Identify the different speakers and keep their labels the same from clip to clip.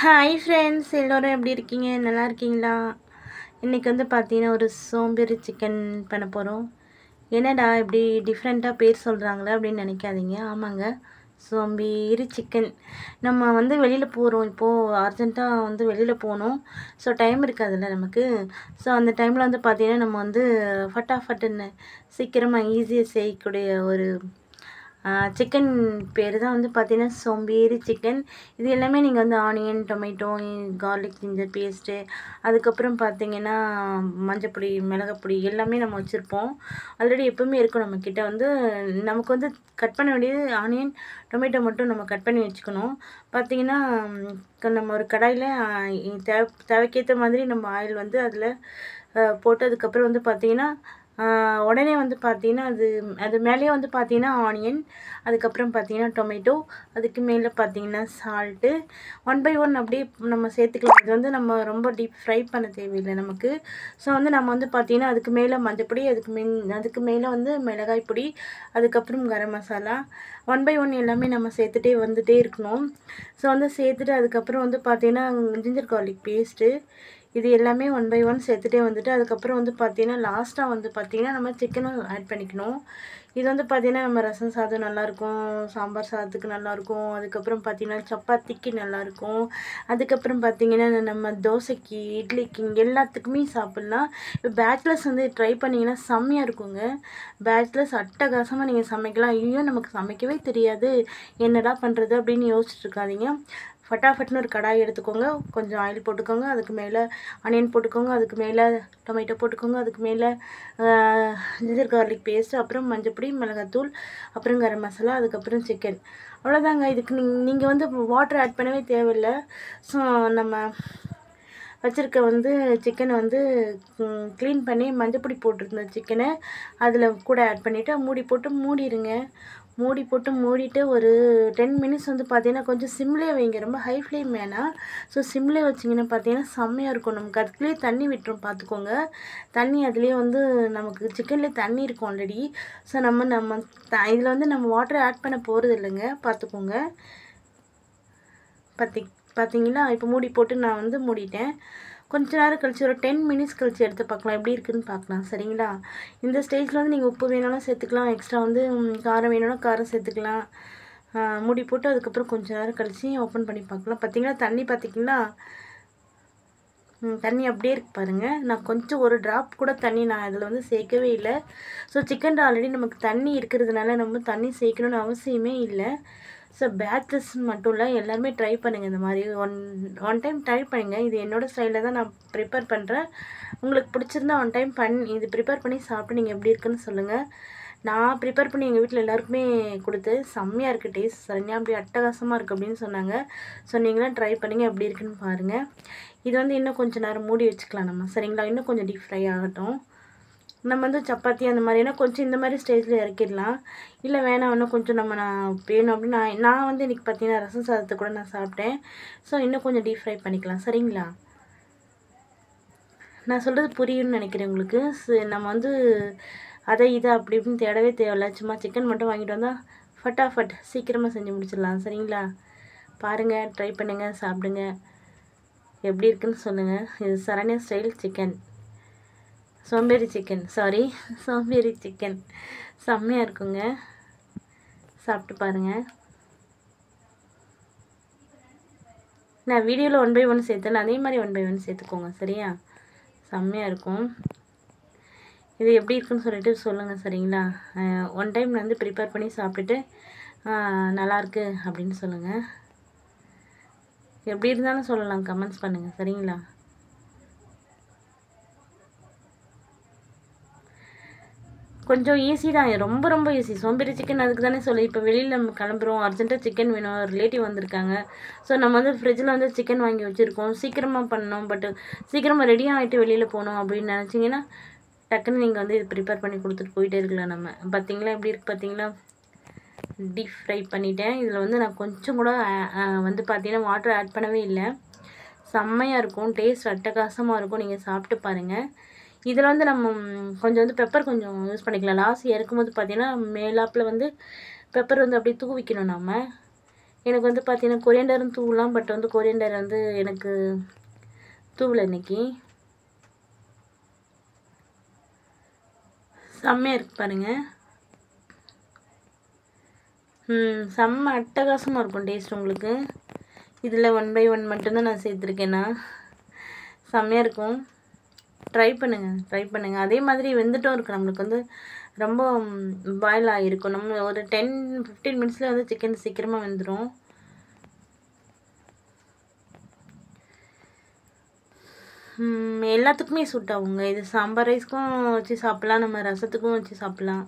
Speaker 1: Hi friends, எல்லோரும் எப்படி இருக்கீங்க? நல்லா இருக்கீங்களா? இன்றைக்கி வந்து பார்த்தீங்கன்னா ஒரு சோம்பேறி சிக்கன் பண்ண போகிறோம். என்னடா இப்படி டிஃப்ரெண்ட்டாக பேர் சொல்கிறாங்களே அப்படின்னு நினைக்காதீங்க. ஆமாங்க, சோம்பேறி சிக்கன். நம்ம வந்து வெளியில் போகிறோம், இப்போது அர்ஜெண்ட்டாக வந்து வெளியில் போகணும். ஸோ டைம் இருக்காதுல்ல நமக்கு. ஸோ அந்த டைமில் வந்து பார்த்தீங்கன்னா நம்ம வந்து ஃபட்டாஃபட்டுன்னு சீக்கிரமாக ஈஸியாக செய்யக்கூடிய ஒரு சிக்கன் பேர் தான் வந்து பார்த்தீங்கன்னா சோம்பேறி சிக்கன். இது எல்லாமே நீங்கள் வந்து onion, tomato, garlic, ginger paste, அதுக்கப்புறம் பார்த்தீங்கன்னா மஞ்சப்பொடி, மிளகாப்பொடி எல்லாமே நம்ம வச்சுருப்போம். ஆல்ரெடி எப்பவுமே இருக்கும் நம்மக்கிட்ட. வந்து நமக்கு வந்து கட் பண்ண வேண்டியது ஆனியன், டொமேட்டோ மட்டும் நம்ம கட் பண்ணி வச்சுக்கணும். பார்த்தீங்கன்னா நம்ம ஒரு கடாயில் தேவைக்கேற்ற மாதிரி நம்ம ஆயில் வந்து அதில் போட்டு அதுக்கப்புறம் வந்து பார்த்தீங்கன்னா உடனே வந்து பார்த்தீங்கன்னா அது மேலேயே வந்து பார்த்தீங்கன்னா ஆனியன், அதுக்கப்புறம் பார்த்தீங்கன்னா டொமேட்டோ, அதுக்கு மேலே பார்த்தீங்கன்னா சால்ட்டு, 1 பை 1 அப்படியே நம்ம சேர்த்துக்கலாம். இது வந்து நம்ம ரொம்ப டீப் ஃப்ரை பண்ண தேவையில்லை நமக்கு. ஸோ வந்து நம்ம வந்து பார்த்தீங்கன்னா அதுக்கு மேலே மஞ்சப்பொடி, அதுக்கு மேலே வந்து மிளகாய் பொடி, அதுக்கப்புறம் கரம் மசாலா, 1 பை 1 எல்லாமே நம்ம சேர்த்துட்டே வந்துட்டே இருக்கணும். ஸோ வந்து சேர்த்துட்டு அதுக்கப்புறம் வந்து பார்த்தீங்கன்னா ஜிஞ்சர் கார்லிக் பேஸ்ட்டு, இது எல்லாமே 1 பை 1 சேர்த்துட்டே வந்துட்டு அதுக்கப்புறம் வந்து பார்த்தீங்கன்னா லாஸ்ட்டாக வந்து பார்த்தீங்கன்னா நம்ம சிக்கனும் ஆட் பண்ணிக்கணும். இது வந்து பார்த்தீங்கன்னா நம்ம ரசம் சாதம் நல்லாயிருக்கும், சாம்பார் சாதத்துக்கு நல்லாயிருக்கும், அதுக்கப்புறம் பார்த்தீங்கன்னா சப்பாத்திக்கு நல்லாயிருக்கும், அதுக்கப்புறம் பார்த்தீங்கன்னா நம்ம தோசைக்கு, இட்லிக்கு எல்லாத்துக்குமே சாப்பிட்லாம். இப்போ பேச்சுலர்ஸ் வந்து ட்ரை பண்ணிங்கன்னா செம்மையாக இருக்குங்க. பேச்சுலர்ஸ் அட்டகாசமாக நீங்கள் சமைக்கலாம். ஐயோ நமக்கு சமைக்கவே தெரியாது, என்னடா பண்ணுறது அப்படின்னு யோசிச்சுட்டு இருக்காதீங்க. ஃபட்டாஃபட்னு ஒரு கடாய் எடுத்துக்கோங்க, கொஞ்சம் ஆயில் போட்டுக்கோங்க, அதுக்கு மேலே ஆனியன் போட்டுக்கோங்க, அதுக்கு மேலே டொமேட்டோ போட்டுக்கோங்க, அதுக்கு மேலே ஜிஞ்சர் கார்லிக் பேஸ்ட்டு, அப்புறம் மஞ்சப்பொடி, மிளகாத்தூள், அப்புறம் கரம் மசாலா, அதுக்கப்புறம் சிக்கன். அவ்வளோதாங்க. இதுக்கு நீங்கள் வந்து வாட்டர் ஆட் பண்ணவே தேவையில்லை. ஸோ நம்ம வச்சுருக்க வந்து சிக்கனை வந்து க்ளீன் பண்ணி மஞ்சப்பொடி போட்டிருந்த சிக்கனை அதில் கூட ஆட் பண்ணிவிட்டு மூடி போட்டு மூடிடுங்க. மூடி போட்டு மூடிட்டு ஒரு 10 மினிட்ஸ் வந்து பார்த்தீங்கன்னா கொஞ்சம் சிம்லேயே வைங்க, ரொம்ப ஹை ஃப்ளேம் வேணாம். ஸோ சிம்லேயே வச்சிங்கன்னா பார்த்தீங்கன்னா செம்மையாக இருக்கும். நமக்கு அதுக்குள்ளேயே தண்ணி விட்டுரும் பார்த்துக்கோங்க. தண்ணி அதுலேயே வந்து நமக்கு சிக்கன்லேயே தண்ணி இருக்கும் ஆல்ரெடி. ஸோ நம்ம இதில் வந்து நம்ம வாட்டர் ஆட் பண்ண போகிறது இல்லைங்க, பார்த்துக்கோங்க. பார்த்தீங்களா? இப்போ மூடி போட்டு நான் வந்து மூடிட்டேன். கொஞ்ச நேரம் கழிச்சு ஒரு 10 மினிட்ஸ் கழிச்சு எடுத்து பார்க்கலாம், எப்படி இருக்குதுன்னு பார்க்கலாம். சரிங்களா? இந்த ஸ்டேஜில் வந்து நீங்கள் உப்பு வேணாலும் சேர்த்துக்கலாம், எக்ஸ்ட்ரா வந்து காரம் வேணும்னா காரம் சேர்த்துக்கலாம். மூடி போட்டு அதுக்கப்புறம் கொஞ்ச நேரம் கழிச்சு ஓப்பன் பண்ணி பார்க்கலாம். பார்த்தீங்களா தண்ணி பார்த்தீங்களா? தண்ணி அப்படியே இருக்கு பாருங்கள். நான் கொஞ்சம் ஒரு ட்ராப் கூட தண்ணி நான் இதில் வந்து சேர்க்கவே இல்லை. ஸோ சிக்கன் ஆல்ரெடி நமக்கு தண்ணி இருக்கிறதுனால நம்ம தண்ணி சேர்க்கணுன்னு அவசியமே இல்லை. ஸோ பேச்சுலர்ஸ் மட்டும் இல்லை, எல்லாருமே ட்ரை பண்ணுங்கள். இந்த மாதிரி ஒன் டைம் ட்ரை பண்ணுங்கள். இது என்னோடய ஸ்டைலில் தான் நான் ப்ரிப்பேர் பண்ணுறேன். உங்களுக்கு பிடிச்சிருந்தா ஒன் டைம் இது ப்ரிப்பேர் பண்ணி சாப்பிட்டு நீங்கள் எப்படி இருக்குன்னு சொல்லுங்கள். நான் ப்ரிப்பேர் பண்ணி எங்கள் வீட்டில் எல்லாருக்குமே கொடுத்து செம்மையாக இருக்குது, டேஸ்ட் சரியாக அப்படி அட்டகாசமாக இருக்குது அப்படின்னு சொன்னாங்க. ஸோ நீங்களாம் ட்ரை பண்ணுங்கள், எப்படி இருக்குன்னு பாருங்கள். இது வந்து இன்னும் கொஞ்சம் நேரம் மூடி வச்சுக்கலாம் நம்ம. சரிங்களா? இன்னும் கொஞ்சம் டீப் ஃப்ரை ஆகட்டும். நம்ம வந்து சப்பாத்தி அந்த மாதிரினா கொஞ்சம் இந்த மாதிரி ஸ்டேஜில் இறக்கிடலாம். இல்லை வேணாம் இன்னும் கொஞ்சம் நான் வேணும் அப்படின்னு நான் வந்து இன்றைக்கி பார்த்தீங்கன்னா ரசம் சாதத்தை கூட நான் சாப்பிட்டேன். ஸோ இன்னும் கொஞ்சம் டீப் ஃப்ரை பண்ணிக்கலாம். சரிங்களா? நான் சொல்கிறது புரியும்னு நினைக்கிறேன் உங்களுக்கு. நம்ம வந்து அதை இதை அப்படி இப்படின்னு தேடவே தேவையில்ல. சும்மா சிக்கன் மட்டும் வாங்கிட்டு வந்தால் ஃபட்டாஃபட் சீக்கிரமாக செஞ்சு முடிச்சிடலாம். சரிங்களா? பாருங்கள், ட்ரை பண்ணுங்கள், சாப்பிடுங்க, எப்படி இருக்குன்னு சொல்லுங்கள். இது சரண்யா ஸ்டைல் சிக்கன், சோம்பேறி சிக்கன், சோம்பேறி சிக்கன் செம்மையாக இருக்குங்க. சாப்பிட்டு பாருங்கள். நான் வீடியோவில் 1 பை 1 சேர்த்தேன், அதே மாதிரி 1 பை 1 சேர்த்துக்கோங்க. சரியா? செம்மையாக இருக்கும். இது எப்படி இருக்குன்னு சொல்லிட்டு சொல்லுங்கள். சரிங்களா? ஒன் டைம் வந்து ப்ரிப்பேர் பண்ணி சாப்பிட்டுட்டு நல்லாயிருக்கு அப்படின்னு சொல்லுங்கள். எப்படி இருந்தாலும் சொல்லலாம், கமெண்ட்ஸ் பண்ணுங்கள். சரிங்களா? கொஞ்சம் ஈஸி தான், ரொம்ப ரொம்ப ஈஸி. சோம்பேறி சிக்கன் அதுக்கு தானே சொல்லி. இப்போ வெளியில் நம்ம கிளம்புறோம், அர்ஜென்ட்டாக சிக்கன் வேணும், ரிலேட்டிவ் வந்திருக்காங்க. ஸோ நம்ம வந்து ஃப்ரிட்ஜில் வந்து சிக்கன் வாங்கி வச்சுருக்கோம், சீக்கிரமாக பண்ணணும், பட்டு சீக்கிரமாக ரெடியாக ஆகிட்டு வெளியில் போகணும் அப்படின்னு நினச்சிங்கன்னா டக்குன்னு நீங்கள் வந்து இது ப்ரிப்பேர் பண்ணி கொடுத்துட்டு போயிட்டே இருக்கலாம். நம்ம பார்த்தீங்களா எப்படி இருக்குது? பார்த்தீங்களா? டீப் ஃப்ரை பண்ணிட்டேன். இதில் வந்து நான் கொஞ்சம் கூட வந்து பார்த்தீங்கன்னா வாட்டர் ஆட் பண்ணவே இல்லை. செம்மையாக இருக்கும், டேஸ்ட் அட்டகாசமாக இருக்கும். நீங்கள் சாப்பிட்டு பாருங்கள். இதில் வந்து நம்ம கொஞ்சம் வந்து பெப்பர் கொஞ்சம் யூஸ் பண்ணிக்கலாம். லாஸ்ட் இறக்கும்போது பார்த்தீங்கன்னா மேலாப்பில் வந்து பெப்பர் வந்து அப்படியே தூவிக்கணும் நம்ம. எனக்கு வந்து பார்த்தீங்கன்னா கொரியண்டரும் தூவலாம், பட் வந்து கொரியண்டர் வந்து எனக்கு தூவல இன்னைக்கு. செம்மையாக இருக்குது பாருங்கள். செம்ம அட்டகாசமாக இருக்கும் டேஸ்ட் உங்களுக்கு. இதில் 1 by 1 மட்டும்தான் நான் சேர்த்துருக்கேன்னா. செம்மையாக இருக்கும். ட்ரை பண்ணுங்கள். அதே மாதிரி வெந்துட்டும் இருக்குது. நம்மளுக்கு வந்து ரொம்ப பாயில் ஆகிருக்கும். நம்ம ஒரு 10-15 மினிட்ஸில் வந்து சிக்கன் சீக்கிரமாக வெந்துடும். எல்லாத்துக்குமே சூட் ஆகுங்க. இது சாம்பார் ரைஸ்க்கும் வச்சு சாப்பிட்லாம், நம்ம ரசத்துக்கும் வச்சு சாப்பிட்லாம்.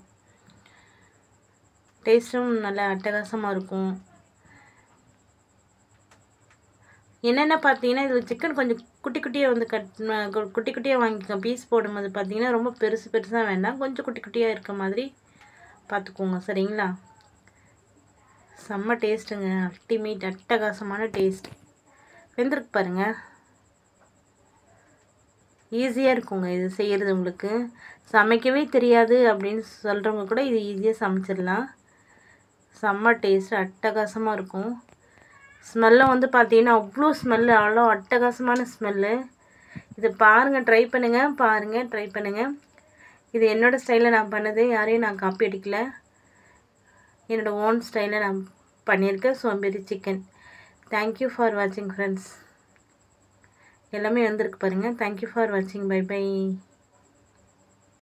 Speaker 1: டேஸ்ட்டும் நல்லா அட்டகாசமாக இருக்கும். என்னென்ன பார்த்தீங்கன்னா இதில் சிக்கன் கொஞ்சம் குட்டி குட்டியாக வந்து குட்டி குட்டியாக வாங்கிக்கோங்க. பீஸ் போடும்போது பார்த்தீங்கன்னா ரொம்ப பெருசாக வேண்டாம், கொஞ்சம் குட்டி குட்டியாக இருக்க மாதிரி பார்த்துக்கோங்க, சரிங்களா? செம்ம டேஸ்ட்டுங்க, அல்டிமேட் அட்டகாசமான டேஸ்ட். வெந்திருக்கு பாருங்கள். ஈஸியாக இருக்குங்க இது செய்கிறது. உங்களுக்கு சமைக்கவே தெரியாது அப்படின்னு சொல்கிறவங்க கூட இது ஈஸியாக சமைச்சிடலாம். செம்ம டேஸ்ட் அட்டகாசமாக இருக்கும். ஸ்மெல்லும் வந்து பார்த்தீங்கன்னா அவ்வளோ ஸ்மெல்லு, அவ்வளோ அட்டகாசமான ஸ்மெல்லு. இது பாருங்கள், ட்ரை பண்ணுங்கள். இது என்னோடய ஸ்டைலில் நான் பண்ணது, யாரையும் நான் காப்பி அடிக்கல. என்னோடய ஓன் ஸ்டைலில் நான் பண்ணியிருக்கேன் சோம்பேறி சிக்கன். தேங்க்யூ ஃபார் வாட்சிங் ஃப்ரெண்ட்ஸ். எல்லாமே வந்திருக்கு பாருங்கள். தேங்க்யூ ஃபார் வாட்சிங். Bye by.